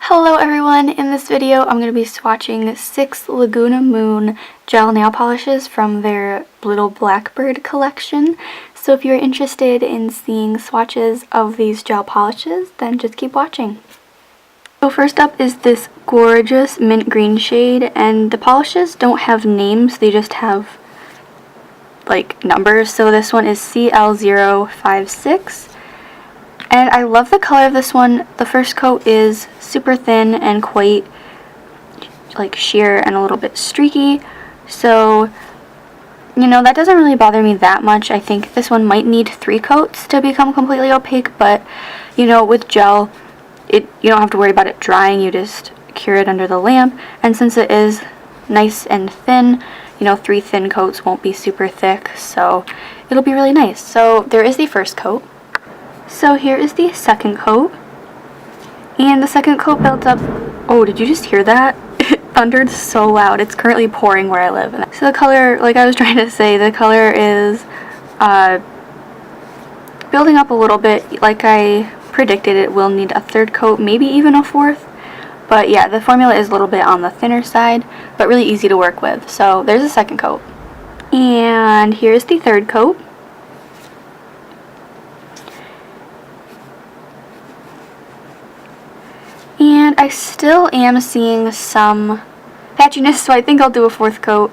Hello everyone, in this video I'm going to be swatching 6 Laguna Moon gel nail polishes from their Little Blackbird collection. So if you're interested in seeing swatches of these gel polishes, then just keep watching. So first up is this gorgeous mint green shade, and the polishes don't have names, they just have like numbers. So this one is CL056. And I love the color of this one. The first coat is super thin and quite like sheer and a little bit streaky. So, you know, that doesn't really bother me that much. I think this one might need 3 coats to become completely opaque, but you know, with gel, you don't have to worry about it drying. You just cure it under the lamp. And since it is nice and thin, you know, 3 thin coats won't be super thick, so it'll be really nice. So there is the first coat. So here is the second coat, and the second coat builds up. Oh, did you just hear that? It thundered so loud. It's currently pouring where I live. So the color, like I was trying to say, the color is building up a little bit. Like I predicted, it will need a 3rd coat, maybe even a 4th. But yeah, the formula is a little bit on the thinner side, but really easy to work with. So there's the second coat. And here's the 3rd coat. And I still am seeing some patchiness, so I think I'll do a 4th coat.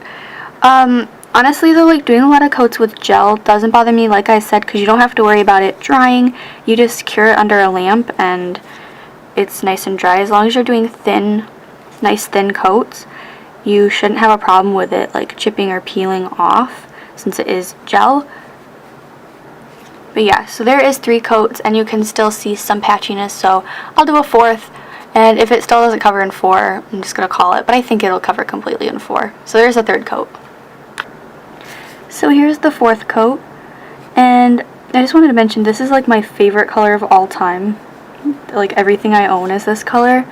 Honestly though, like doing a lot of coats with gel doesn't bother me, like I said, because you don't have to worry about it drying. You just cure it under a lamp and it's nice and dry. As long as you're doing thin, nice thin coats, you shouldn't have a problem with it like chipping or peeling off since it is gel. But yeah, so there is 3 coats and you can still see some patchiness, so I'll do a 4th. And if it still doesn't cover in 4, I'm just going to call it, but I think it'll cover completely in 4. So there's a 3rd coat. So here's the 4th coat, and I just wanted to mention this is like my favorite color of all time. Like everything I own is this color.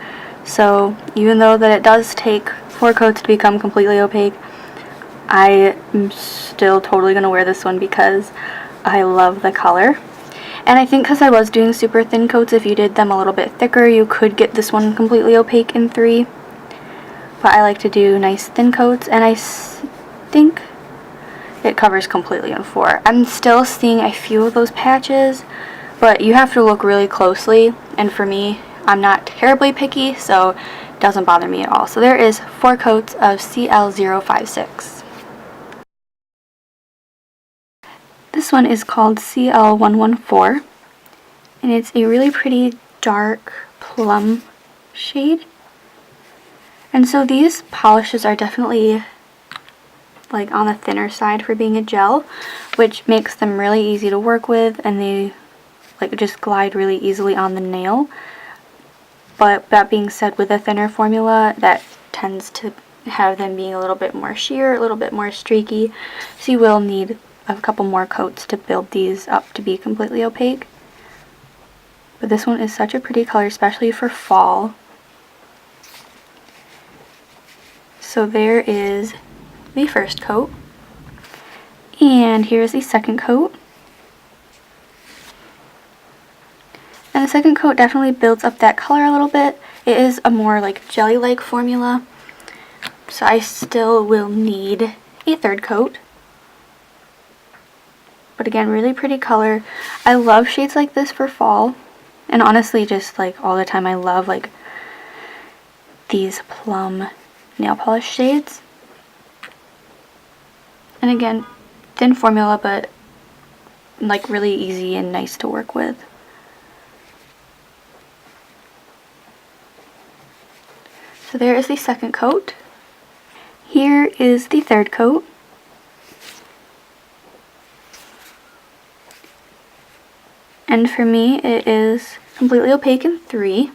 So even though that it does take 4 coats to become completely opaque, I am still totally going to wear this one because I love the color. And I think because I was doing super thin coats, if you did them a little bit thicker, you could get this one completely opaque in 3. But I like to do nice thin coats, and I think it covers completely in 4. I'm still seeing a few of those patches, but you have to look really closely. And for me, I'm not terribly picky, so it doesn't bother me at all. So there is 4 coats of CL056. This one is called CL114, and it's a really pretty dark plum shade. And so these polishes are definitely like on the thinner side for being a gel, which makes them really easy to work with, and they like just glide really easily on the nail. But that being said, with a thinner formula, that tends to have them being a little bit more sheer, a little bit more streaky, so you will need a couple more coats to build these up to be completely opaque. But this one is such a pretty color, especially for fall. So there is the first coat, and here's the second coat. And the second coat definitely builds up that color a little bit. It is a more like jelly-like formula, so I still will need a 3rd coat. But again, really pretty color. I love shades like this for fall. And honestly, just like all the time, I love like these plum nail polish shades. And again, thin formula, but like really easy and nice to work with. So there is the second coat. Here is the 3rd coat. And for me, it is completely opaque in 3.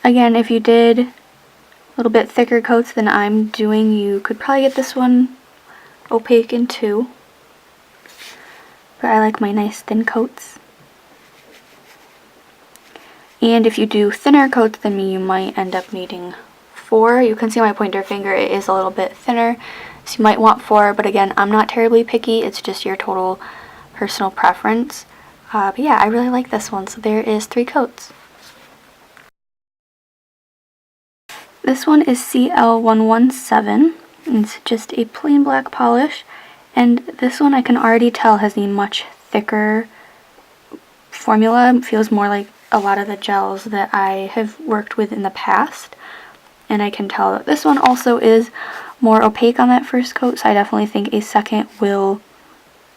Again, if you did a little bit thicker coats than I'm doing, you could probably get this one opaque in 2. But I like my nice thin coats. And if you do thinner coats than me, you might end up needing 4. You can see my pointer finger, it is a little bit thinner. So you might want 4, but again, I'm not terribly picky. It's just your total personal preference. But yeah, I really like this one. So there is 3 coats. This one is CL117. It's just a plain black polish. And this one I can already tell has a much thicker formula. It feels more like a lot of the gels that I have worked with in the past. And I can tell that this one also is more opaque on that first coat, so I definitely think a second will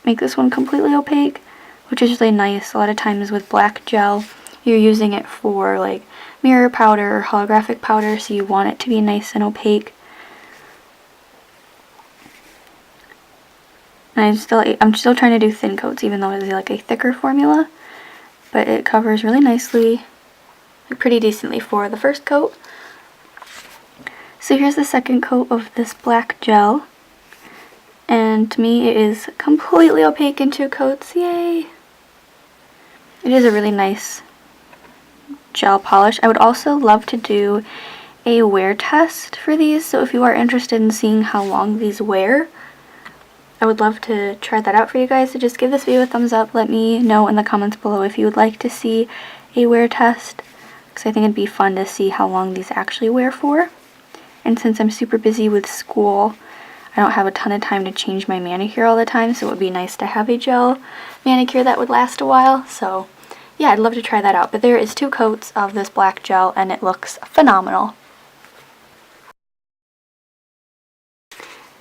make this one completely opaque, which is really nice. A lot of times with black gel, you're using it for like mirror powder or holographic powder, so you want it to be nice and opaque. And I'm still trying to do thin coats, even though it is like a thicker formula, but it covers really nicely, pretty decently for the first coat. So here's the second coat of this black gel, and to me it is completely opaque in 2 coats. Yay! It is a really nice gel polish. I would also love to do a wear test for these, so if you are interested in seeing how long these wear, I would love to try that out for you guys. So just give this video a thumbs up. Let me know in the comments below if you would like to see a wear test, because I think it'd be fun to see how long these actually wear for. And since I'm super busy with school, I don't have a ton of time to change my manicure all the time, so it would be nice to have a gel manicure that would last a while. So yeah, I'd love to try that out. But there is 2 coats of this black gel, and it looks phenomenal.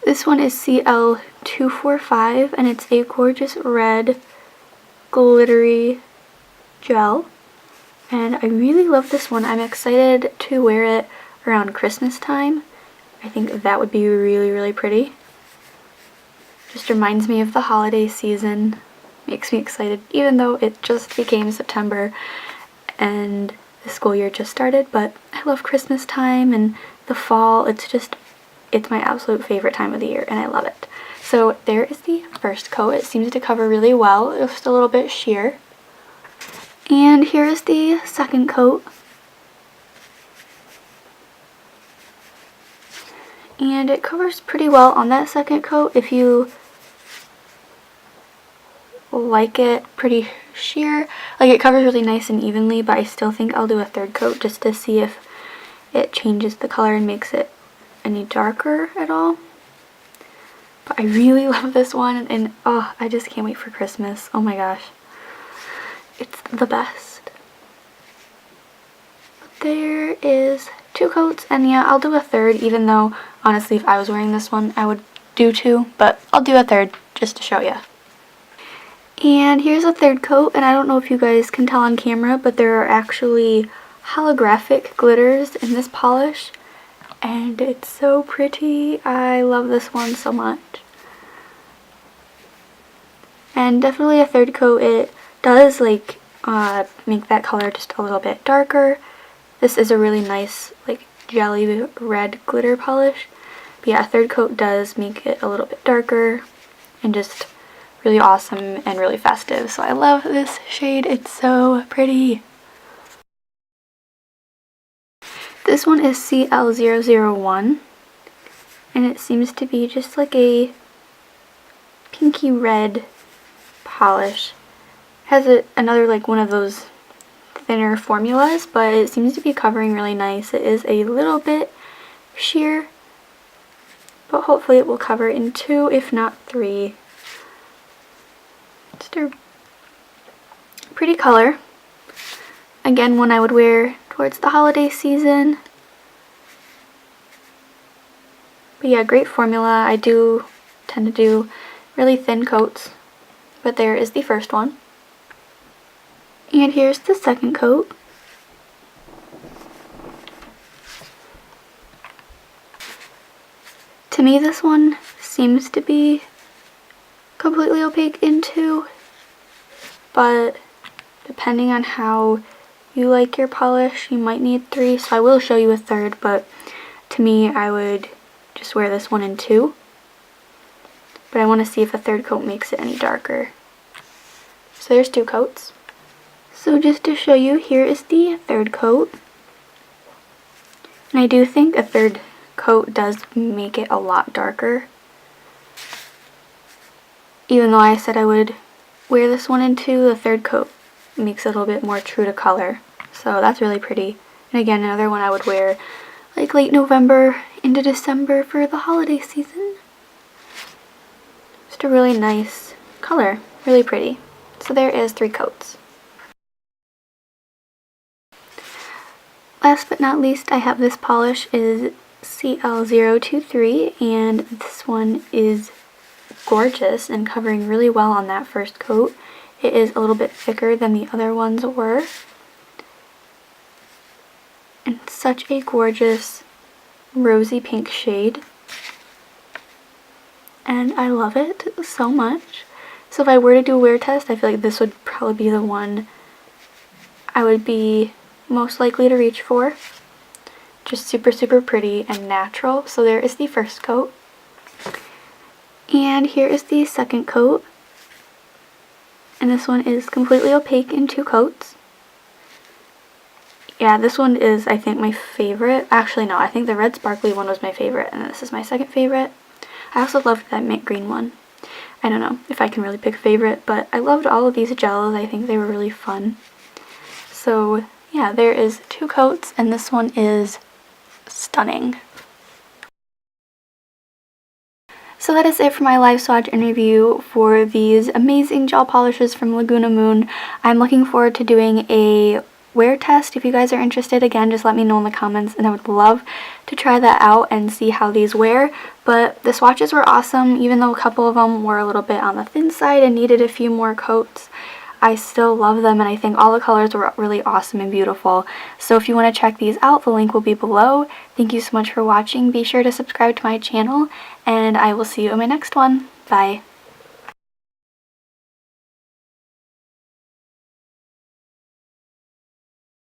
This one is CL245, and it's a gorgeous red glittery gel. And I really love this one. I'm excited to wear it around Christmas time. I think that would be really, really pretty. Just reminds me of the holiday season. Makes me excited, even though it just became September and the school year just started. But I love Christmas time and the fall. It's my absolute favorite time of the year, and I love it. So there is the first coat. It seems to cover really well. It's just a little bit sheer. And here is the second coat. And it covers pretty well on that second coat. If you like it pretty sheer, like it covers really nice and evenly, but I still think I'll do a third coat just to see if it changes the color and makes it any darker at all. But I really love this one, and oh, I just can't wait for Christmas. Oh my gosh, it's the best. There is 2 coats, and yeah, I'll do a third, even though honestly if I was wearing this one I would do 2, but I'll do a third just to show you. And here's a third coat, and I don't know if you guys can tell on camera, but there are actually holographic glitters in this polish, and it's so pretty. I love this one so much. And definitely a third coat. It does like make that color just a little bit darker. This is a really nice like jelly red glitter polish. But yeah, a third coat does make it a little bit darker and just really awesome and really festive. So I love this shade. It's so pretty. This one is CL001, and it seems to be just like a pinky red polish. Has another like one of those thinner formulas, but it seems to be covering really nice. It is a little bit sheer, but hopefully it will cover in 2, if not 3. Just a pretty color. Again, one I would wear towards the holiday season. But yeah, great formula. I do tend to do really thin coats, but there is the first one. And here's the second coat. To me, this one seems to be completely opaque in 2, but depending on how you like your polish, you might need 3, so I will show you a third, but to me, I would just wear this one in 2. But I want to see if a third coat makes it any darker. So there's 2 coats. So just to show you, here is the third coat. And I do think a third coat does make it a lot darker. Even though I said I would wear this one into the third coat. It makes it a little bit more true to color. So that's really pretty. And again, another one I would wear like late November into December for the holiday season. Just a really nice color. Really pretty. So there is 3 coats. Last but not least, I have this polish is CL023, and this one is gorgeous and covering really well on that first coat. It is a little bit thicker than the other ones were. And such a gorgeous rosy pink shade. And I love it so much. So if I were to do a wear test, I feel like this would probably be the one I would be most likely to reach for. Just super, super pretty and natural. So there is the first coat. And here is the second coat. And this one is completely opaque in 2 coats. Yeah, this one is, I think, my favorite. Actually, no, I think the red sparkly one was my favorite, and this is my second favorite. I also loved that mint green one. I don't know if I can really pick a favorite, but I loved all of these gels. I think they were really fun. So yeah, there is 2 coats, and this one is stunning. So that is it for my live swatch interview for these amazing gel polishes from Laguna Moon. I'm looking forward to doing a wear test. If you guys are interested, again, just let me know in the comments, and I would love to try that out and see how these wear. But the swatches were awesome, even though a couple of them were a little bit on the thin side and needed a few more coats. I still love them, and I think all the colors were really awesome and beautiful. So if you want to check these out, the link will be below. Thank you so much for watching. Be sure to subscribe to my channel, and I will see you in my next one. Bye.